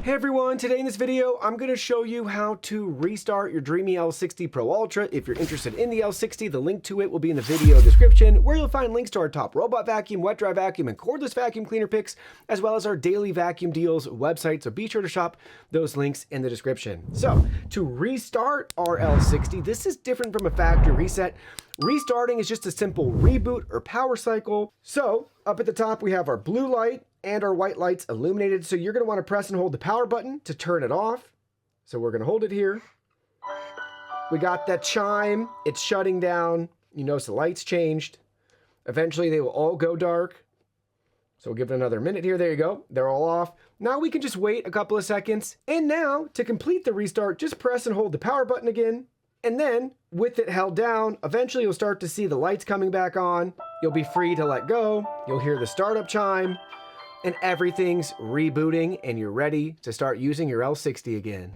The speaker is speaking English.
Hey everyone, today in this video, I'm going to show you how to restart your Dreame L60 Pro Ultra. If you're interested in the L60, the link to it will be in the video description, where you'll find links to our top robot vacuum, wet dry vacuum, and cordless vacuum cleaner picks, as well as our daily vacuum deals website. So be sure to shop those links in the description. So to restart our L60, this is different from a factory reset. Restarting is just a simple reboot or power cycle. So up at the top, we have our blue light and our white lights illuminated. So you're going to want to press and hold the power button to turn it off. So we're going to hold it here. We got that chime. It's shutting down. You notice the lights changed. Eventually they will all go dark. So we'll give it another minute here. There you go. They're all off. Now we can just wait a couple of seconds. And now to complete the restart, just press and hold the power button again. And then with it held down, eventually you'll start to see the lights coming back on. You'll be free to let go. You'll hear the startup chime. And everything's rebooting and you're ready to start using your L60 again.